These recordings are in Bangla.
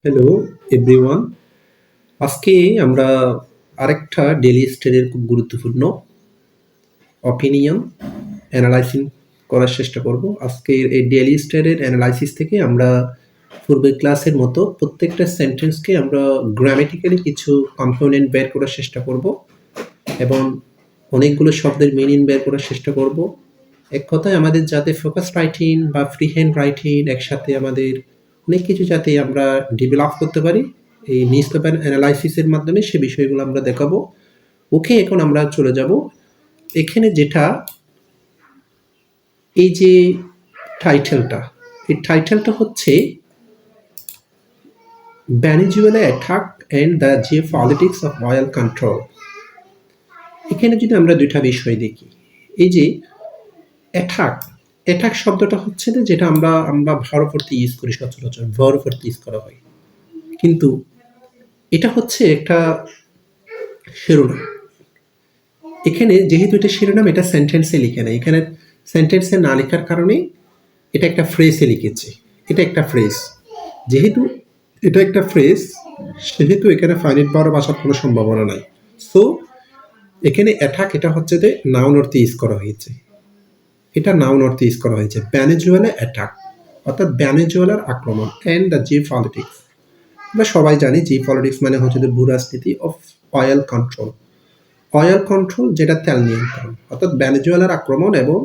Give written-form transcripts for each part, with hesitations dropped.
Hello everyone. আজকে আমরা আরেকটা ডেইলি স্টাডির খুব গুরুত্বপূর্ণ অপিনিয়ন অ্যানালাইসিং করার চেষ্টা করব। আজকের এই ডেইলি স্টাডির অ্যানালাইসিস থেকে আমরা পূর্বের ক্লাসের মতো প্রত্যেকটা সেন্টেন্সকে আমরা গ্রামেটিক্যালি কিছু কম্পোনেন্ট বের করার চেষ্টা করব এবং অনেকগুলো শব্দের মিনিং বের করার চেষ্টা করব। এক কথায় আমাদের যাতে ফোকাস রাইটিং বা ফ্রি হ্যান্ড রাইটিং একসাথে আমাদের অনেক কিছু যাতে আমরা ডেভেলপ করতে পারি এই নিউজ পেপার অ্যানালাইসিসের মাধ্যমে সে বিষয়গুলো আমরা দেখাবো। ওকে, এখন আমরা চলে যাব এখানে যেটা এই যে টাইটেলটা, এই টাইটেলটা হচ্ছে Venezuela attack and the Jio politics of oil control. এখানে যদি আমরা দুইটা বিষয় দেখি, এই যে অ্যাটাক, অ্যাটাক শব্দটা হচ্ছে না যেটা আমরা আমরা ভারতবর্ষে ইউজ করি, সচরাচর ভারতবর্ষে ইউজ করা হয়, কিন্তু এটা হচ্ছে একটা শিরোনাম। এখানে যেহেতু এটা শিরোনাম, এটা সেন্টেন্সে লিখে নেয়, এখানে সেন্টেন্সে না লেখার কারণে এটা একটা ফ্রেজে লিখেছে। এটা একটা ফ্রেজ, যেহেতু এটা একটা ফ্রেজ সেহেতু এখানে ফাইনাইট পাওয়ার আসার কোনো সম্ভাবনা নাই। সো এখানে অ্যাটাক এটা হচ্ছে যে নাউন অর্থে ইউজ করা হয়েছে, এটা নাউন অর্থে ইউজ করা হয়েছে। ভেনেজুয়েলা অ্যাটাক অর্থাৎ ভেনেজুয়েলার আক্রমণ অ্যান্ড দ্য জিও পলিটিক্স। আমরা সবাই জানি জিও পলিটিক্স মানে হচ্ছে যে ভূরাজনীতি of oil control, oil control যেটা তেল নিয়ন্ত্রণ, অর্থাৎ ভেনেজুয়েলার আক্রমণ এবং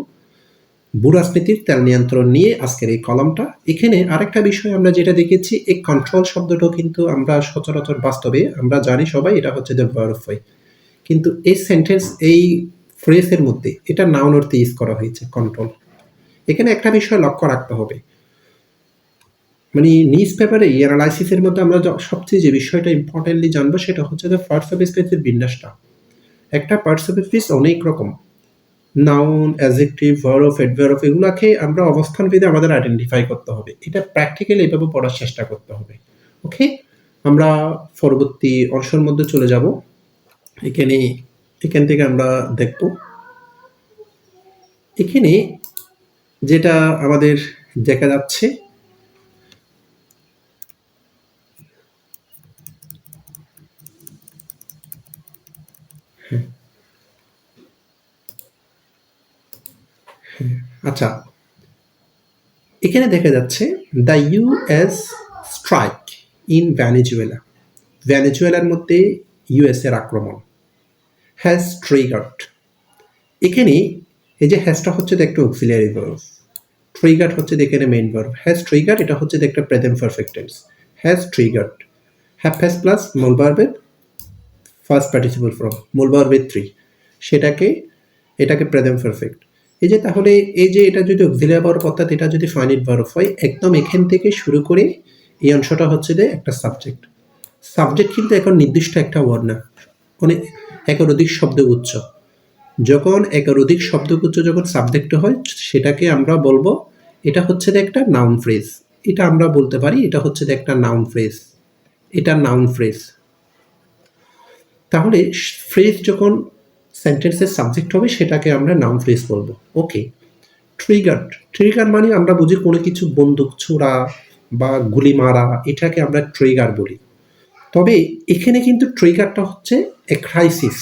ভূরাজনীতির তেল নিয়ন্ত্রণ নিয়ে আজকের এই কলামটা। এখানে আরেকটা বিষয় আমরা যেটা দেখেছি, এই কন্ট্রোল শব্দটাও কিন্তু আমরা সচরাচর বাস্তবে আমরা জানি সবাই এটা হচ্ছে দ্য ভার্ব হয়, কিন্তু এই সেন্টেন্স এই ফ্রেজের মধ্যে এটা নাউন অর্থে ইউজ করা হয়েছে কন্ট্রোল। এখানে একটা বিষয় লক্ষ্য রাখতে হবে, মানে নিউজ পেপারে অ্যানালাইসিসের মধ্যে আমরা সবচেয়ে যে বিষয়টা ইম্পর্টেন্টলি জানবো সেটা হচ্ছে যে পার্টস অফ স্পিচের বিন্যাসটা। একটা পার্টস অফ স্পিচ অনেক রকম, নাউন, অ্যাডজেক্টিভ, ভার্ব, অ্যাডভার্ব এগুলোকে আমরা অবস্থান ভেদে আমাদের আইডেন্টিফাই করতে হবে। এটা প্র্যাকটিক্যালি এভাবে পড়ার চেষ্টা করতে হবে। ওকে, আমরা পরবর্তী অংশের মধ্যে চলে যাব। এখান থেকে আমরা দেখব এখানে যেটা আমাদের দেখা যাচ্ছে, আচ্ছা এখানে দেখা যাচ্ছে the US strike in Venezuela, ভেনেজুয়েলার মধ্যে ইউএস এর আক্রমণ, হ্যাজ ট্রিগার্ড। এখানে এই যে হ্যাজটা হচ্ছে একটা অক্সিলিয়ারি ভার্ব, ট্রিগার্ড হচ্ছে এখানে মেইন ভার্ব। হ্যাজ ট্রিগার্ড এটা হচ্ছে একটা present perfect tense. Has triggered, have has plus মূল ভার্বের ফার্স্ট পার্টিসিপল ফর্ম, মূল ভার্বের থ্রি, সেটাকে এটাকে প্রেজেন্ট পারফেক্ট। এই যে তাহলে এই যে এটা যদি অক্সিলিয়ারি ভার্ব অর্থাৎ এটা যদি ফাইনাইট ভার্ব হয়, একদম এখান থেকে শুরু করে এই অংশটা হচ্ছে যে একটা সাবজেক্ট। সাবজেক্ট কিন্তু এখন নির্দিষ্ট একটা ওয়ার্ড না, মানে একাধিক শব্দগুচ্ছ। যখন একাধিক শব্দগুচ্ছ যখন সাবজেক্ট হয় সেটাকে আমরা বলবো এটা হচ্ছে যে একটা নাউন ফ্রেজ। এটা আমরা বলতে পারি এটা হচ্ছে যে একটা নাউন ফ্রেজ, এটা নাউন ফ্রেজ। তাহলে ফ্রেজ যখন সেন্টেন্সের সাবজেক্ট হবে সেটাকে আমরা নাউন ফ্রেজ বলবো। ওকে, ট্রিগার, ট্রিগার মানে আমরা বুঝি কোনো কিছু বন্দুক ছোড়া বা গুলি মারা, এটাকে আমরা ট্রিগার বলি। তবে এখানে কিন্তু ট্রিগারটা হচ্ছে এ ক্রাইসিস,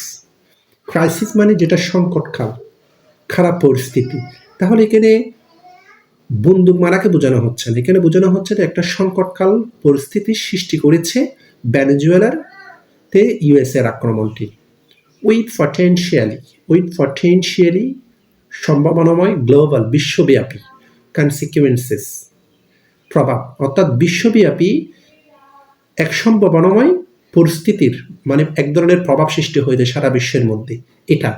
ক্রাইসিস মানে যেটা সংকটকাল, খারাপ পরিস্থিতি। তাহলে এখানে বন্দুক মারাকে বোঝানো হচ্ছে না, এখানে বোঝানো হচ্ছে যে একটা সংকটকাল পরিস্থিতির সৃষ্টি করেছে ভেনেজুয়েলার তে ইউএস এর আক্রমণটি। উইথ পটেনশিয়ালি সম্ভাবনাময় গ্লোবাল বিশ্বব্যাপী কনসিকুয়েন্সেস প্রভাব, অর্থাৎ বিশ্বব্যাপী এক সম্ভাবনাময় পরিস্থিতির মানে এক ধরনের প্রভাব সৃষ্টি হয়েছে সারা বিশ্বের মধ্যে। এটা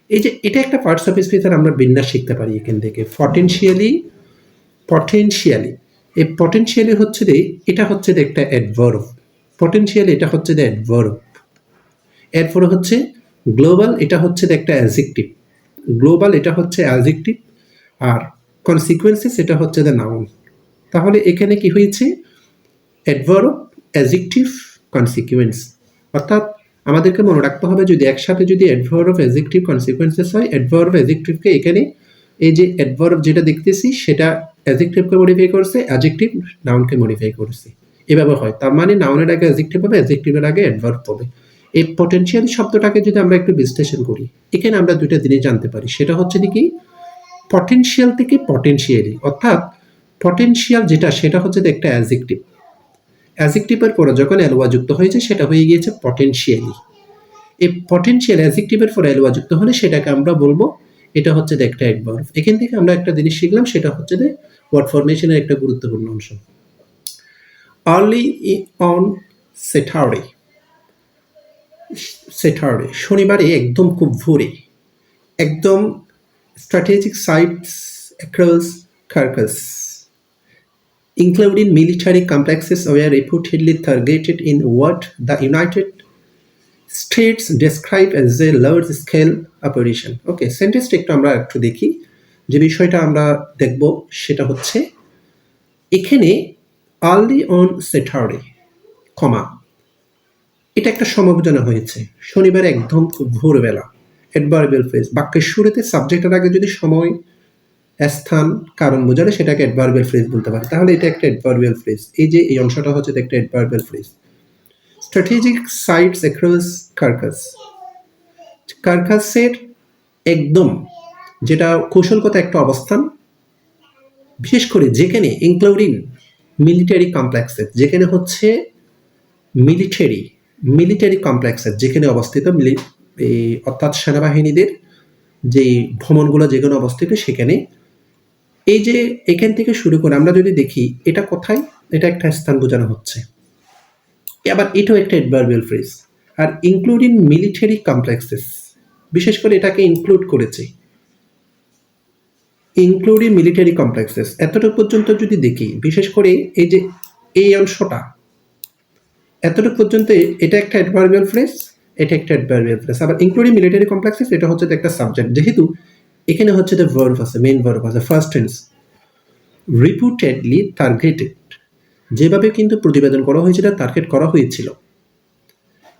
এই যে এটা একটা পার্টস অফ স্পিচের আমরা বিন্যাস শিখতে পারি এখান থেকে। পটেনশিয়ালি এই পটেনশিয়ালি হচ্ছে যে এটা হচ্ছে যে একটা অ্যাডভার্ব, পটেনশিয়ালি এটা হচ্ছে যে অ্যাডভার্ব। এরপরে হচ্ছে গ্লোবাল, এটা হচ্ছে যে একটা অ্যাডজেক্টিভ, গ্লোবাল এটা হচ্ছে অ্যাডজেক্টিভ, আর কনসিকুয়েন্সেস এটা হচ্ছে দ্য নাউন। তাহলে এখানে কি হয়েছে, অ্যাডভার্ব, অ্যাডজেক্টিভ, কনসিকুয়েন্স। অর্থাৎ আমাদেরকে মনে রাখতে হবে যদি একসাথে যদি অ্যাডভার্ব, অ্যাডজেক্টিভ, কনসিকুয়েন্সেস হয়, অ্যাডভার্ব, অ্যাডজেক্টিভকে এখানে এই যে অ্যাডভার্ব যেটা দেখতেছি সেটা অ্যাডজেক্টিভকে মডিফাই করছে, অ্যাডজেক্টিভ নাউনকে মডিফাই করছে। এভাবে হয়। তার মানে নাউনের আগে অ্যাডজেক্টিভ হবে, অ্যাডজেক্টিভের আগে অ্যাডভার্ব হবে। এই পটেনশিয়াল শব্দটাকে যদি আমরা একটু বিশ্লেষণ করি, এখানে আমরা দুইটা জিনিস জানতে পারি। সেটা হচ্ছে কি, পটেনশিয়াল থেকে পটেনশিয়ালি, অর্থাৎ পটেনশিয়াল যেটা সেটা হচ্ছে একটা অ্যাডজেক্টিভ। অ্যাডজেক্টিভের পরে যখন এলওয়া যুক্ত হয়েছে সেটা হয়ে গিয়েছে পটেনশিয়ালি। এই পটেনশিয়াল অ্যাডজেক্টিভের পরে এলওয়া যুক্ত হলে সেটাকে আমরা বলবো এটা হচ্ছে একটা অ্যাডভার্ব। এখান থেকে আমরা একটা জিনিস শিখলাম, সেটা হচ্ছে ওয়ার্ড ফরমেশনের একটা গুরুত্বপূর্ণ অংশ। আর্লি অন স্যাটারডে, স্যাটারডে শনিবারে একদম খুব ভোরে, একদম strategic sites across Carcass, including military complexes, were reportedly targeted in what the United States describe as a large-scale operation. ওকে, সেন্টেন্সটা একটু আমরা একটু দেখি। যে বিষয়টা আমরা দেখব সেটা হচ্ছে এখানে আর্লি অন স্যাটারডে, কমা, এটা একটা সমবোধনা হয়েছে, শনিবার একদম খুব ভোরবেলা। অ্যাডভার্বিয়াল ফ্রেজ, বাক্যের শুরুতে সাবজেক্টের আগে যদি সময়, স্থান, কারণ বোঝালে সেটাকে অ্যাডভার্বিয়াল ফ্রেজ বলতে পারে। তাহলে এটা একটা অ্যাডভার্বিয়াল ফ্রেজ। এই যে এই অংশটা হচ্ছে একটা adverbial phrase. Strategic sites across Caracas, কার্কাসের একদম, যেটা কৌশলগত একটা অবস্থান, বিশেষ করে যেখানে ইনক্লুডিং মিলিটারি কমপ্লেক্সেস, যেখানে হচ্ছে মিলিটারি কমপ্লেক্সেস যেখানে অবস্থিত, অর্থাৎ সেনাবাহিনীদের যে ভ্রমণগুলো যেখানে অবস্থিত সেখানে। এই যে এখান থেকে শুরু করে আমরা যদি দেখি এটা কোথায়, এটা একটা স্থান বোঝানো হচ্ছে। আবার এটাও একটা অ্যাডভার্বিয়াল ফ্রেজ। আর ইনক্লুডিং মিলিটারি কমপ্লেক্সেস, বিশেষ করে এটাকে ইনক্লুড করেছে, ইনক্লুডিং মিলিটারি কমপ্লেক্সেস। এতটুকু পর্যন্ত যদি দেখি, বিশেষ করে এই যে এই অংশটা, এতটুকু পর্যন্ত এটা একটা অ্যাডভার্বিয়াল ফ্রেজ, এটা একটা অ্যাডভার্বিয়াল ফ্রেজ। আবার ইনক্লুডিং মিলিটারি কমপ্লেক্সেস, এটা হচ্ছে একটা সাবজেক্ট, যেহেতু এখানে হচ্ছে ভার্ব আছে, মেইন ভার্ব আছে, ফার্স্ট টেন্স। রিপুটেডলি টার্গেটেড, যেভাবে কিন্তু প্রতিবেদন করা হয়েছিল, টার্গেট করা হয়েছিল।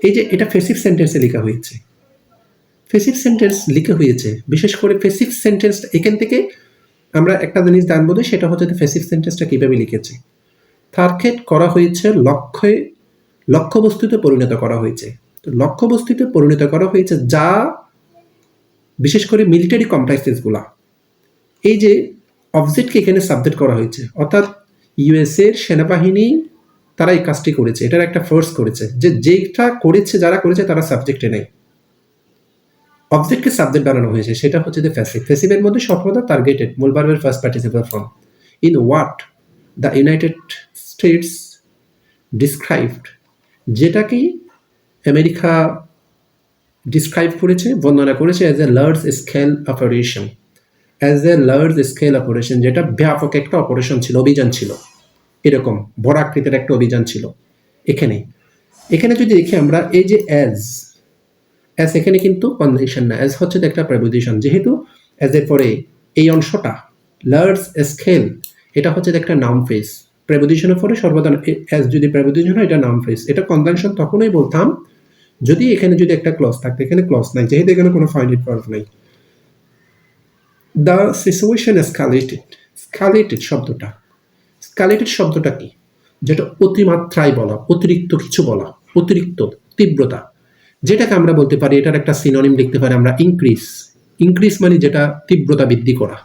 এই যে এটা ফেসিভ সেন্টেন্সে লেখা হয়েছে, ফেসিভ সেন্টেন্স লিখে হয়েছে, বিশেষ করে ফেসিভ সেন্টেন্স। এখান থেকে আমরা একটা জিনিস জানবো, সেটা হচ্ছে ফেসিভ সেন্টেন্সটা কিভাবে লিখেছে। টার্গেট করা হয়েছে, লক্ষ্যবস্তুতে পরিণত করা হয়েছে। তো লক্ষ্যবস্তুতে পরিণত করা হয়েছে, যা বিশেষ করে মিলিটারি কমপ্লেক্সেসগুলা। এই যে অবজেক্টকে এখানে সাবজেক্ট করা হয়েছে, অর্থাৎ ইউএসএর সেনাবাহিনী তারা এই কাজটি করেছে, এটার একটা ফোর্স করেছে, যে যেটা করেছে, যারা করেছে তারা সাবজেক্টে নেই, অবজেক্টকে সাবজেক্ট বানানো হয়েছে, সেটা হচ্ছে ফ্যাসিভ। ফ্যাসিভের মধ্যে সফলতা টার্গেটেড, মূল ভার্বের first participle form. In what the United states described, যেটাকে আমেরিকা ডিসক্রাইব করেছে, বর্ণনা করেছে as a large scale operation, যেটা ব্যাপক একটা অপারেশন ছিল, অভিযান ছিল, এরকম বড় আকৃতির একটা অভিযান ছিল। এখানে যদি দেখি আমরা, এই যে অ্যাজ এখানে কিন্তু কনজাংশন না, অ্যাজ হচ্ছে একটা প্রেপোজিশন, যেহেতু অ্যাজ এর পরে এই অংশটা লার্জ স্কেল, এটা হচ্ছে একটা নাউন ফ্রেজ। প্রেপোজিশনের পরে সর্বদা অ্যাজ যদি প্রেপোজিশন হয়, এটা নাউন ফ্রেজ। এটা কনজাংশন তখনই বলতাম যদি এখানে যদি একটা ক্লজ থাকতো, এখানে ক্লজ নাই, যেহেতু এখানে কোনো ফাইনাইট ভার্ব নাই। দ্য সিচুয়েশন স্ক্যালেটেড শব্দটা কি, যেটা অতিমাত্রায় বলা, অতিরিক্ত কিছু বলা, অতিরিক্ত তীব্রতা, যেটাকে আমরা বলতে পারি, এটার একটা সিনোনিম লিখতে পারি আমরা ইনক্রিজ মানে যেটা তীব্রতা বৃদ্ধি করা,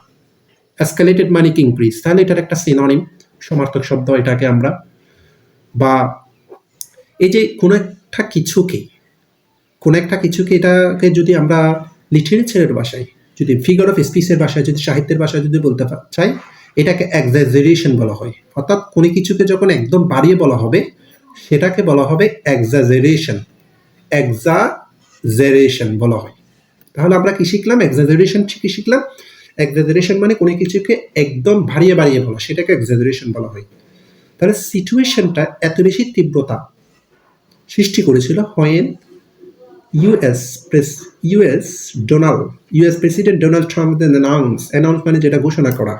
এসকালেটেড মানে কি ইনক্রিজ, তাহলে এটার একটা সিনোনিম, সমার্থক শব্দ এটাকে আমরা। বা এই যে কোনো একটা কিছুকে এটাকে যদি আমরা লিটারেচারের ভাষায়, যদি ফিগার অফ স্পিচের ভাষায়, যদি সাহিত্যের ভাষায় যদি বলতে চাই, এটাকে এক্সাজারেশন বলা হয়। অর্থাৎ কোনো কিছুকে যখন একদম বাড়িয়ে বলা হবে, সেটাকে বলা হবে এক্সাজারেশন বলা হয়। তাহলে আমরা কি শিখলাম? এক্সাজারেশন মানে কোনো কিছুকে একদম বাড়িয়ে বলা, সেটাকে এক্সাজারেশন বলা হয়। তাহলে সিচুয়েশনটা এত বেশি তীব্রতা সৃষ্টি করেছিল when US president Donald Trump announce মানে যেটা ঘোষণা করা,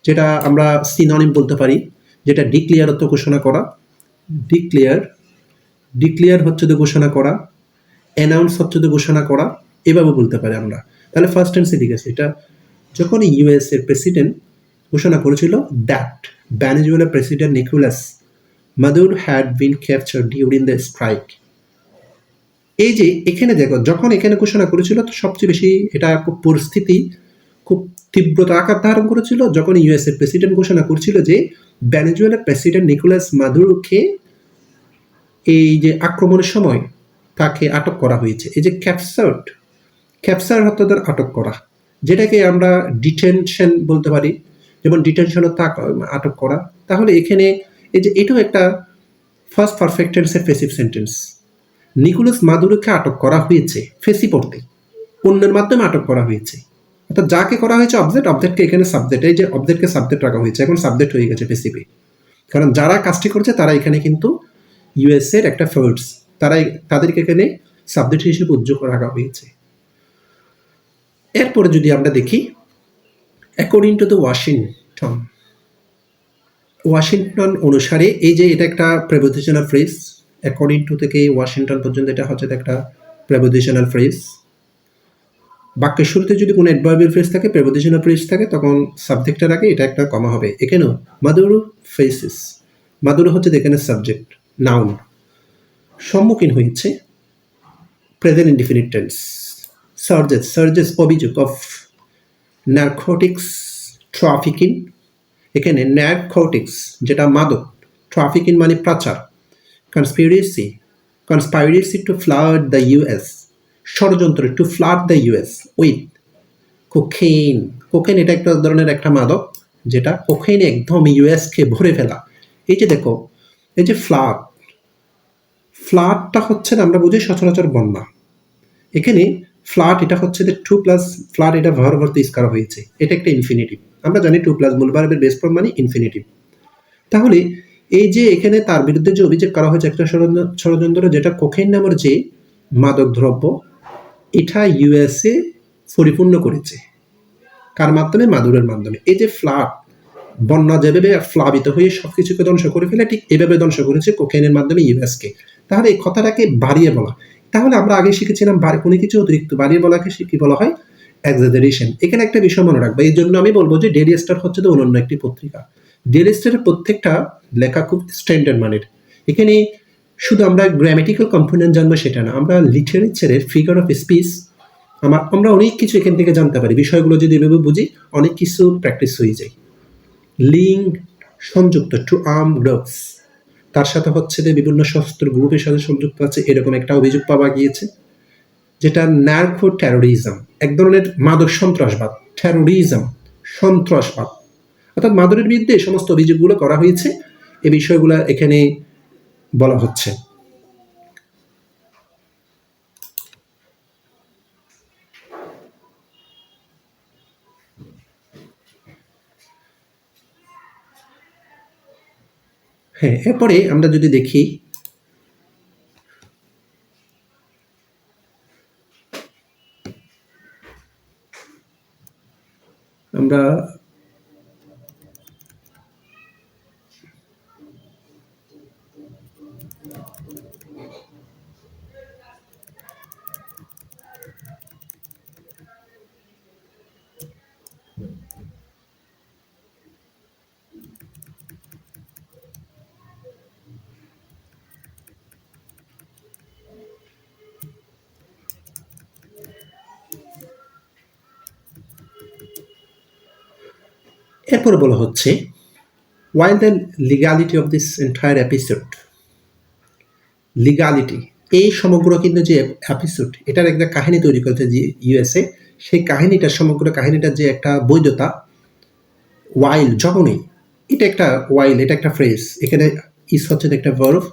যেটা আমরা সিনোনিম বলতে পারি, যেটা ডিক্লেয়ার অর্থ ঘোষণা করা, ডিক্লেয়ার হচ্ছে তো ঘোষণা করা, অ্যানাউন্স হচ্ছে তো ঘোষণা করা, এভাবে বলতে পারি আমরা। তাহলে ফার্স্ট টেন্সে ঠিক আছে, এটা যখন ইউএস এর প্রেসিডেন্ট ঘোষণা করেছিল দ্যাট ভেনেজুয়েলার president Nicolas Madhur had been captured during the strike. এই যে এখানে দেখো, যখন এখানে ঘোষণা করেছিল তো সবচেয়ে বেশি এটা খুব পরিস্থিতি খুব তীব্রতা আকার ধারণ করেছিল যখন ইউএস এর প্রেসিডেন্ট ঘোষণা করেছিল যে ভেনেজুয়েলার প্রেসিডেন্ট নিকোলাস মাদুরোকে এই যে আক্রমণের সময় তাকে আটক করা হয়েছে। এই যে ক্যাপচার অর্থাৎ আটক করা, যেটাকে আমরা ডিটেনশন বলতে পারি, যেমন ডিটেনশনও তা আটক করা। তাহলে এখানে এই যে এটাও একটা ফার্স্ট পারফেক্ট টেন্সের প্যাসিভ সেন্টেন্স। নিকোলাস মাদুরোকে আটক করা হয়েছে, ফেসি পড়তে অন্যের মাধ্যমে আটক করা হয়েছে, অর্থাৎ যাকে করা হয়েছে অবজেক্টকে এখানে সাবজেক্ট, এই যে অবজেক্টকে সাবজেক্ট রাখা হয়েছে, এখন সাবজেক্ট হয়ে গেছে পেসিভে, কারণ যারা কাজটি করছে তারা এখানে কিন্তু ইউএস এর একটা ফোর্স, তাদেরকে এখানে সাবজেক্ট হিসেবে উদ্যোগ রাখা হয়েছে। এরপরে যদি আমরা দেখি অ্যাকর্ডিং টু দ্য ওয়াশিংটন অনুসারে, এই যে এটা একটা প্রেপোজিশনাল ফ্রেজ, অ্যাকর্ডিং টু থেকে ওয়াশিংটন পর্যন্ত এটা হচ্ছে একটা প্রেপোজিশনাল ফ্রেজ। বাক্যের শুরুতে যদি কোনো অ্যাডভার্বিয়াল ফ্রেজ থাকে, প্রেপোজিশনাল ফ্রেজ থাকে, তখন সাবজেক্টের আগে এটা একটা কমা হবে। এখানেও মাদুরো ফেসেস, মাদুরো হচ্ছে এখানে সাবজেক্ট, নাউন, সম্মুখীন হয়েছে, প্রেজেন্ট ইনডিফিনিট টেন্স। সার্জেস অভিযোগ অফ নারকোটিক্স ট্রাফিকিং, এখানে নারকোটিক্স যেটা মাদক, ট্রাফিকিং মানে পাচার, conspiracy to flood the US, ষড়যন্ত্র to flood the US with cocaine এটা একটা ধরনের একটা মাদক, যেটা কোকেন একদম ইউএসকে ভরে ফেলা। এই যে দেখো, এই যে ফ্লাডটা হচ্ছে আমরা বুঝি সচরাচর বন্যা, এখানে ফ্লাড এটা হচ্ছে যে টু প্লাস ফ্লাড, এটা ভার্ব ইউজ করা হয়েছে, এটা একটা ইনফিনিটিভ। আমরা জানি টু প্লাস মূল ভার্বের বেস ফর্ম মানে ইনফিনিটিভ। তাহলে এই যে এখানে তার বিরুদ্ধে যে অভিযোগ করা হয়েছে একটা ষড়যন্ত্র, যেটা কোকেন নামের যে মাদক দ্রব্য, এটা ইউএসএ পরিপূর্ণ করেছে কার মাধ্যমে? মাদুরের মাধ্যমে। এই যে ফ্লাড, বন্যা যেভাবে প্লাবিত হয়ে সবকিছুকে ধ্বংস করে ফেলে, ঠিক এভাবে ধ্বংস করেছে কোকেনের মাধ্যমে ইউএসকে। তাহলে এই কথাটাকে বাড়িয়ে বলা, তাহলে আমরা আগে শিখেছিলাম কোনো কিছু অতিরিক্ত বাড়িয়ে বলাকে কি বলা হয়? এক্সাজারেশন। এখানে একটা বিষয় মনে রাখবো, এই জন্য আমি বলবো যে ডেইলি স্টার হচ্ছে তো অনন্য একটি পত্রিকা। ডেইলি স্টারের প্রত্যেকটা লেখা খুব স্ট্যান্ডার্ড মানের। এখানে শুধু আমরা গ্রামেটিক্যাল কম্পোনেন্ট জানবো সেটা না, আমরা লিটারেচারের ফিগার অফ স্পিচ আমরা অনেক কিছু এখান থেকে জানতে পারি। বিষয়গুলো যদি এভাবে বুঝি অনেক কিছু প্র্যাকটিস হয়ে যায়। লিঙ্ক সংযুক্ত টু আর্ম গ্রুপস, তার সাথে হচ্ছে যে বিভিন্ন সশস্ত্র গ্রুপের সাথে সংযুক্ত আছে, এরকম একটা অভিযোগ পাওয়া গিয়েছে, যেটা নার্কো টেরোরিজম, এক ধরনের মাদক সন্ত্রাসবাদ, টেরোরিজম সন্ত্রাসবাদ, অর্থাৎ মাদকের বিরুদ্ধে এই সমস্ত অভিযোগগুলো করা হয়েছে, এই বিষয়গুলো এখানে বলা হচ্ছে। হ্যাঁ, এরপরে আমরা যদি দেখি আমরা এরপরে বলা হচ্ছে while the legality of this entire episode, legality, এই সমগ্র কিন্তু যে এপিসোড, এটার একটা কাহিনী তৈরি করেছে যে ইউএসএ, সেই কাহিনীটা, সমগ্র কাহিনীটার যে একটা বৈধতা, ওয়াইল যখনই, এটা একটা ওয়াইল, এটা একটা ফ্রেজ, এখানে ইস হচ্ছে একটা ভার্ব,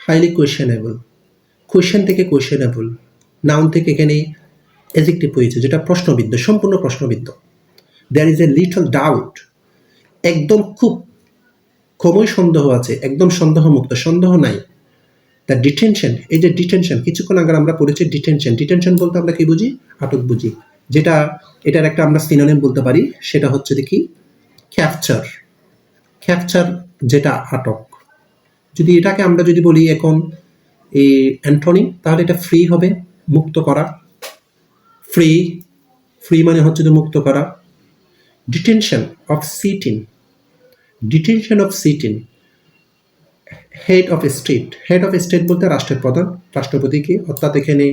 হাইলি কোয়েশ্চেনেবল, কোয়েশ্চেন থেকে কোয়েশ্চেনেবল, নাউন থেকে এখানে অ্যাডজেক্টিভ হয়েছে, যেটা প্রশ্নবিদ্ধ, সম্পূর্ণ প্রশ্নবিদ্ধ। There is a little doubt, একদম খুব কমই সন্দেহ আছে, একদম সন্দেহমুক্ত, সন্দেহ নাই। দ্য ডিটেনশন, এই যে ডিটেনশন, কিছুক্ষণ আগে আমরা পড়েছি ডিটেনশন বলতে আমরা কি বুঝি? আটক বুঝি, যেটা এটার একটা আমরা সিনোনিম বলতে পারি, সেটা হচ্ছে দেখি ক্যাপচার, যেটা আটক। যদি এটাকে আমরা যদি বলি এখন এই অ্যান্টোনিম, তাহলে এটা ফ্রি হবে, মুক্ত করা। ফ্রি মানে হচ্ছে যে মুক্ত করা। Detention of sitting, head of state, head of state বলতে রাষ্ট্রের প্রধান, রাষ্ট্রপতিকে, অর্থাৎ এখানে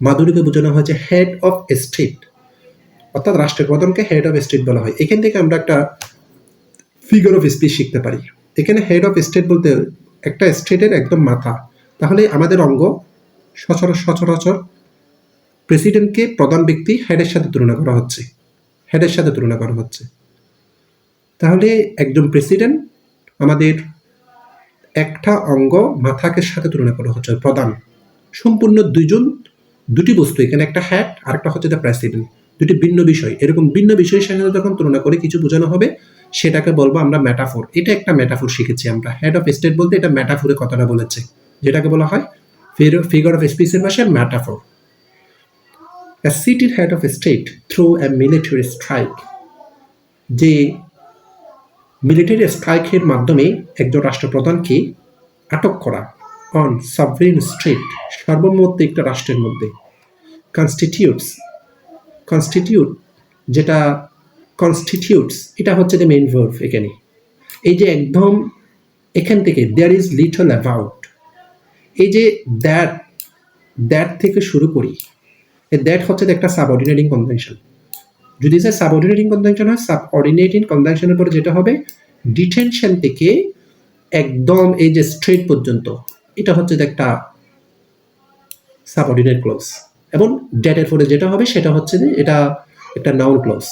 মাধুরীকে বোঝানো হয়েছে হেড অফ স্টেট, অর্থাৎ রাষ্ট্রের প্রধানকে হেড অফ স্টেট বলা হয়। এখান থেকে আমরা একটা ফিগার অফ স্পিচ শিখতে পারি। এখানে হেড অফ স্টেট বলতে একটা স্টেটের একদম মাথা। তাহলে আমাদের অঙ্গ সচরাচর প্রেসিডেন্টকে প্রধান ব্যক্তি হেডের সাথে তুলনা করা হচ্ছে, হেডের সাথে তুলনা করা হচ্ছে। তাহলে একজন প্রেসিডেন্ট আমাদের একটা অঙ্গ মাথাকে সাথে তুলনা করা হচ্ছে প্রধান। সম্পূর্ণ দুটি বস্তু, এখানে একটা হেড আর একটা হচ্ছে দ্য প্রেসিডেন্ট, দুটি ভিন্ন বিষয়। এরকম ভিন্ন বিষয়ের সাথে যখন তুলনা করে কিছু বোঝানো হবে সেটাকে বলবো আমরা মেটাফোর। এটা একটা মেটাফোর শিখেছি আমরা। হেড অফ স্টেট বলতে এটা মেটাফোরে কথাটা বলেছে, যেটাকে বলা হয় ফিগার অফ স্পিচের ভাষায় metaphor. A cityর head of state through a military strike, যে মিলিটারি স্ট্রাইকের মাধ্যমে একজন রাষ্ট্রপ্রধানকে আটক করা অন সাবরিন স্টেট, সার্বভৌমত্ব একটা রাষ্ট্রের মধ্যে। কনস্টিটিউট যেটা কনস্টিটিউটস, এটা হচ্ছে দ্য মেইন ভার্ব এখানে। এই যে একদম এখান থেকে দেয়ার ইজ লিটল অ্যাবাউট, এই যে দ্যাট থেকে শুরু করি, দ্যাট হচ্ছে একটা সাবঅর্ডিনেটিং কনজাংশন। যদি সে সাবঅর্ডিনেটিং কনজাংশন হয়, সাবঅর্ডিনেটিং কনজাংশনের পরে যেটা হবে ডিটেনশন থেকে একদম এই যে স্ট্রেট পর্যন্ত, এটা হচ্ছে একটা সাবঅর্ডিনেট ক্লজ। এবং ড্যাটের পরে যেটা হবে সেটা হচ্ছে যে এটা একটা নাউন ক্লজ।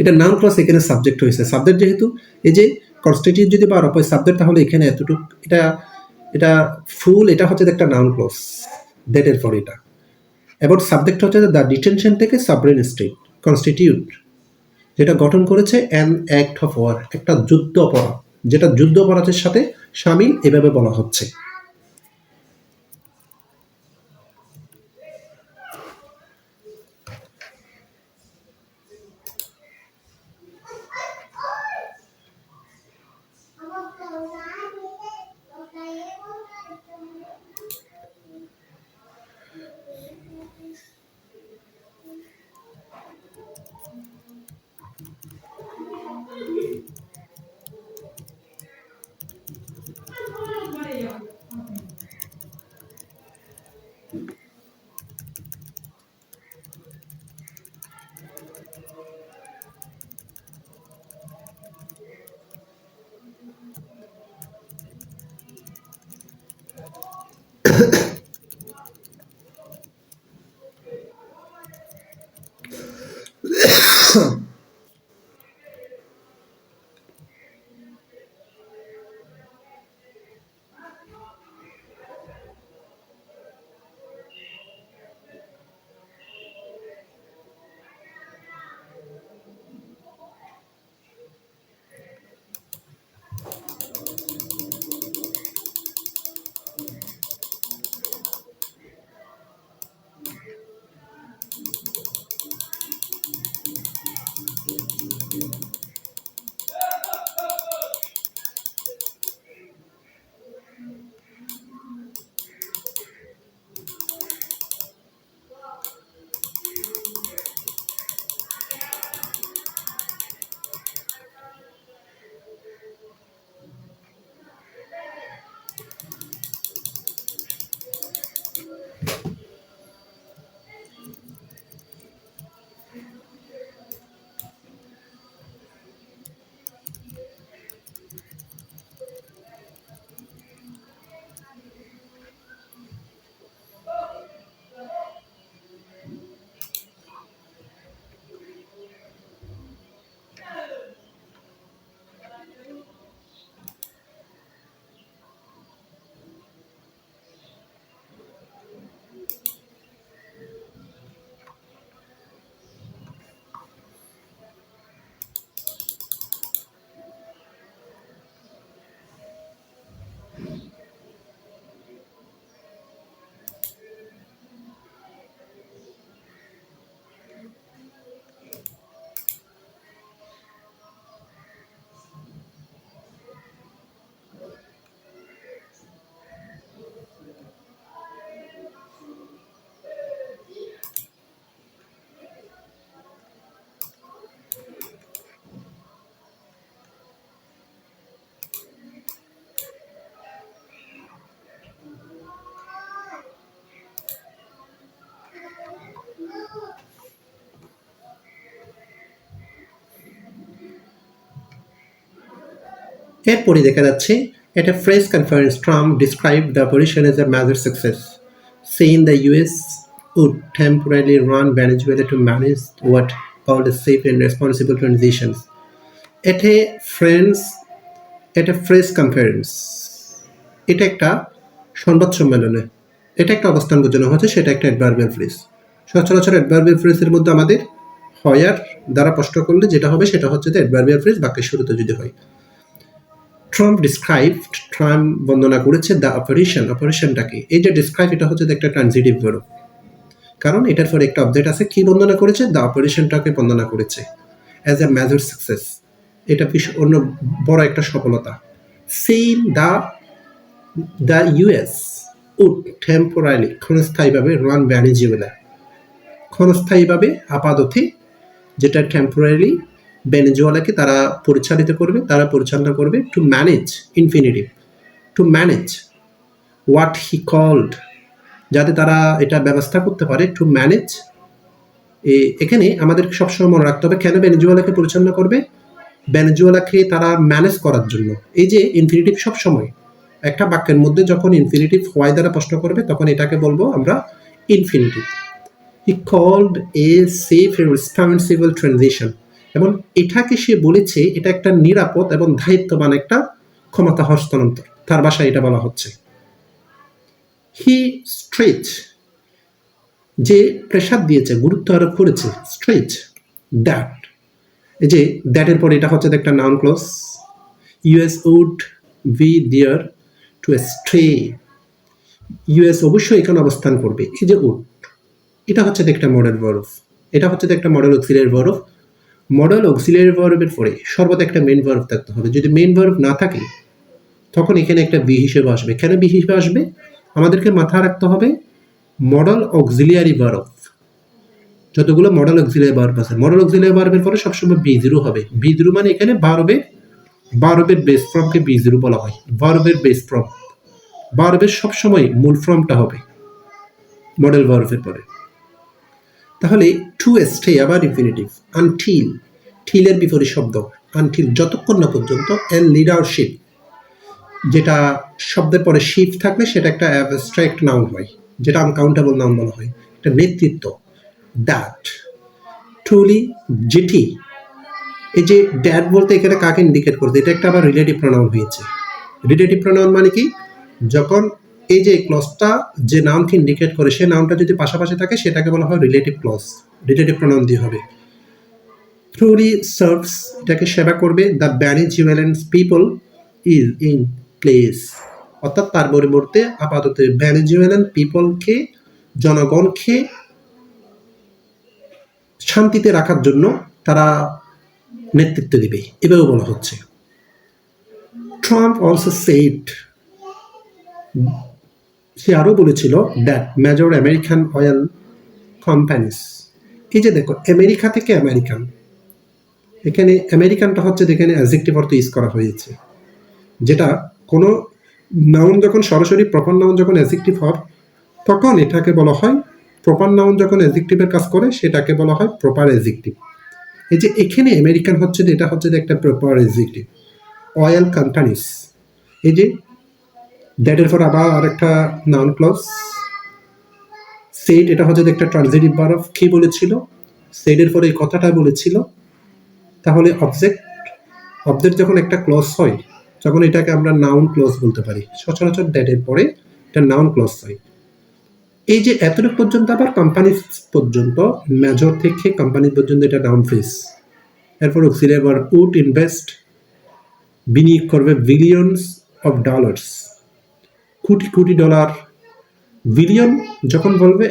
এটা নাউন ক্লজ এখানে সাবজেক্ট হয়েছে। সাবজেক্ট যেহেতু এই যে কনস্টিটিউট যদি বা অপর সাবজেক্ট, তাহলে এখানে এতটুকু এটা ফুল, এটা হচ্ছে একটা নাউন ক্লজ ড্যাটের পরে এটা। এবং সাবজেক্ট হচ্ছে দ্য ডিটেনশন থেকে সাবরিন স্টেট। কনস্টিটিউট যেটা গঠন করেছে অ্যান অ্যাক্ট অফ ওয়ার, একটা যুদ্ধ অপরাধ, যেটা যুদ্ধ অপরাধের সাথে শামিল, এভাবে বলা হচ্ছে। এরপরে দেখা যাচ্ছে at a press conference Trump described the operation as a major success, saying the US would temporarily run Venezuela to manage what called a safe and responsible transitions. At a friends at a press conference, এটা একটা সংবাদ সম্মেলনে, এটা একটা অবস্থান বোঝানো হচ্ছে, সেটা একটা অ্যাডভার্বিয়াল ফ্রেজ। সচরাচর অ্যাডভার্বিয়াল ফ্রেজের মধ্যে আমাদের হয়ার দ্বারা প্রশ্ন করলে যেটা হবে সেটা হচ্ছে অ্যাডভার্বিয়াল ফ্রেজ বাক্যের শুরুতে যদি হয়। ট্রাম্প বর্ণনা করেছে দ্য অপারেশনটাকে। এই যে ডিসক্রাইব, এটা হচ্ছে একটা ট্রানজিটিভ ভার্ব, কারণ এটার পরে একটা অবজেক্ট আছে। কি বর্ণনা করেছে? দ্য অপারেশনটাকে বর্ণনা করেছে অ্যাজ এ মেজর সাকসেস, এটা অন্য বড় একটা সফলতা। Saying the US would temporary, ক্ষণস্থায়ীভাবে, রান ভেনেজুয়েলা, ক্ষণস্থায়ীভাবে, আপাততে, যেটা টেম্পোরারি ভেনেজুয়েলাকে তারা পরিচালনা করবে। To manage, infinitive, to manage what he called, যাতে তারা এটা ব্যবস্থা করতে পারে। টু ম্যানেজ, এখানে আমাদের সবসময় মনে রাখতে হবে কেন ভেনেজুয়েলাকে পরিচালনা করবে। ভেনেজুয়েলাকে তারা ম্যানেজ করার জন্য। এই যে ইনফিনিটিভ সবসময় একটা বাক্যের মধ্যে যখন ইনফিনিটিভ হোয়াই দ্বারা প্রশ্ন করবে তখন এটাকে বলবো আমরা infinitive. He called a safe and responsible transition, এবং এটাকে সে বলেছে এটা একটা নিরাপদ এবং দায়িত্ববান একটা ক্ষমতা হস্তান্তর, তার ভাষায় এটা বলা হচ্ছে। হি স্ট্রেচ, যে প্রেসার দিয়েছে, গুরুত্ব আরোপ করেছে, স্ট্রেচ দ্যাট, এই যে দ্যাটের পরে এটা হচ্ছে একটা noun clause. US would be there to stay, US অবশ্যই এখানে অবস্থান করবে। এই যে উড, এটা হচ্ছে একটা মডেল ভার্ব, এটা হচ্ছে একটা model auxiliary verb. Model auxiliary ভার্বের পরে সর্বদা একটা মেইন ভার্ব থাকতে হবে। যদি মেইন ভার্ব না থাকে তখন এখানে একটা বি হিসেবে আসবে। কেন বি হিসেবে আসবে? আমাদেরকে মাথায় রাখতে হবে মডেল অক্সিলিয়ারি ভার্ব, যতগুলো মডেল অক্সিলিয়ারি ভার্ব আছে, মডেল অক্সিলিয়ারি ভার্বের পরে সবসময় বি জিরো হবে। বি জিরো মানে এখানে ভার্বের বেস ফর্মকে বি জিরো বলা হয়। ভার্বের বেস ফর্ম, ভার্বের সবসময় মূল ফর্মটা হবে মডেল ভার্বের পরে। তাহলে টু স্টে আবার ইনফিনিটিভ। আনটিল, ঠিলের বিপরীত শব্দ আনটিল, যতক্ষণ না পর্যন্ত। এন্ড লিডারশিপ, যেটা শব্দের পরে শিপ থাকলে সেটা একটা অ্যাবস্ট্রাক্ট নাউন হয়, যেটা আনকাউন্টেবল নাউন বলা হয়, এটা নেতৃত্ব। দ্যাট, ট্রুলি, যেটি, এই যে দ্যাট বলতে এখানে কাকে ইন্ডিকেট করতে, এটা একটা আবার রিলেটিভ প্রনাউন হয়েছে। রিলেটিভ প্রনাউন মানে কি? যখন এই যে ক্লজটা যে নাউনকে ইন্ডিকেট করে সে নাউনটা যদি পাশাপাশি থাকে সেটাকে বলা হয় রিলেটিভ ক্লজ, রিলেটিভ প্রনাউন দিয়ে হবে। ট্রুলি সার্ভস, এটাকে সেবা করবে। The Venezuelan people is in place, অর্থাৎ তার পরিবর্তে আপাতত ভেনেজুয়েলান পিপলকে, জনগণকে শান্তিতে রাখার জন্য তারা নেতৃত্ব দিবে, এভাবে বলা হচ্ছে। ট্রাম্প অলসো সেড, সে আরও বলেছিল that major American oil companies, এই যে দেখো আমেরিকা থেকে আমেরিকান, এখানে আমেরিকানটা হচ্ছে এখানে অ্যাডজেক্টিভ অর্থ ইউজ করা হয়েছে, যেটা কোনো নাউন যখন সরাসরি প্রপার নাউন যখন অ্যাডজেক্টিভ হয় তখন এটাকে বলা হয় প্রপার নাউন, যখন অ্যাডজেক্টিভের কাজ করে সেটাকে বলা হয় প্রপার অ্যাডজেক্টিভ। এই যে এখানে আমেরিকান হচ্ছে এটা হচ্ছে একটা প্রপার অ্যাডজেক্টিভ। অয়েল কোম্পানিজ, এই যে দ্যাটের পর আবার আরেকটা নাউন ক্লজ। সেড, এটা হচ্ছে একটা ট্রানজিটিভ ভার্ব। কি বলেছিল? সেডের পরে এই কথাটা বলেছিল। তাহলে অবজেক্ট যখন একটা ক্লজ হয় তখন এটাকে আমরা নাউন ক্লজ বলতে পারি। সচরাচর দ্যাটের পরে এটা নাউন ক্লজ হয়। এই যে এতটুকু পর্যন্ত আবার কোম্পানি পর্যন্ত, মেজর থেকে কোম্পানি পর্যন্ত এটা নাউন ফ্রেজ। এরপর অক্সিলিয়ারি ভার্ব উড ইনভেস্ট, বিনিয়োগ করবে। Billions of dollars, crore crore dollar. Billion যখন বলবে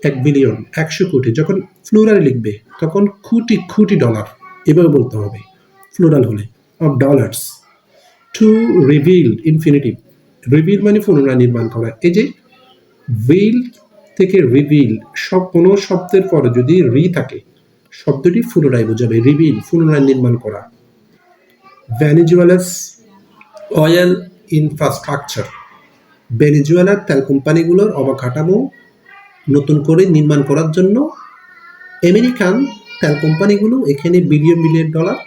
1 বিলিয়ন, 100 কোটি, যখন ফ্লুরাল লিখবে তখন কোটি কোটি ডলার এভাবে বলতে হবে ফ্লুরাল হলে। Of dollars. Two reveal, infinitive. Reveal মানে পুনরায় নির্মাণ করা। এই যে উইল থেকে রিভিল, কোনো শব্দের পরে যদি রি থাকে শব্দটি পুনরায় বোঝাবে। রিভিল, পুনরায় নির্মাণ করা। ভেনেজুয়েলাস অয়েল ইনফ্রাস্ট্রাকচার, ভেনেজুয়েলার তেল কোম্পানিগুলোর অবকাঠামো নতুন করে নির্মাণ করার জন্য আমেরিকান তেল কোম্পানিগুলো এখানে বিলিয়ন বিলিয়ন ডলার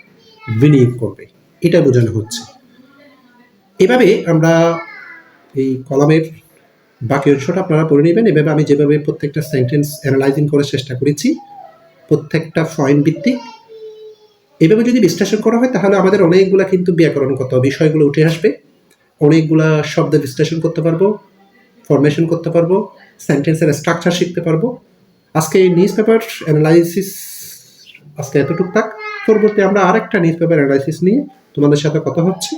বিনিয়োগ করবে, এটা বোঝানো হচ্ছে। এভাবে আমরা এই কলামের বাকি অংশটা আপনারা পড়ে নেবেন। এভাবে আমি যেভাবে প্রত্যেকটা সেন্টেন্স অ্যানালাইজিং করার চেষ্টা করেছি, প্রত্যেকটা পয়েন্ট ভিত্তিক এভাবে যদি বিশ্লেষণ করা হয়, তাহলে আমাদের অনেকগুলা কিন্তু ব্যাকরণগত বিষয়গুলো উঠে আসবে, অনেকগুলা শব্দ বিশ্লেষণ করতে পারবো, ফরমেশন করতে পারবো, সেন্টেন্সের স্ট্রাকচার শিখতে পারবো। আজকে এই নিউজ পেপার অ্যানালাইসিস আজকে এতটুকু থাক। পরবর্তী আমরা আরেকটা নিউজ পেপার অ্যানালাইসিস নিয়ে তোমাদের সাথে কথা হচ্ছে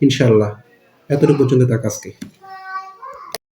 ইনশাআল্লাহ। এতটুকু পর্যন্ত থাক আজকে।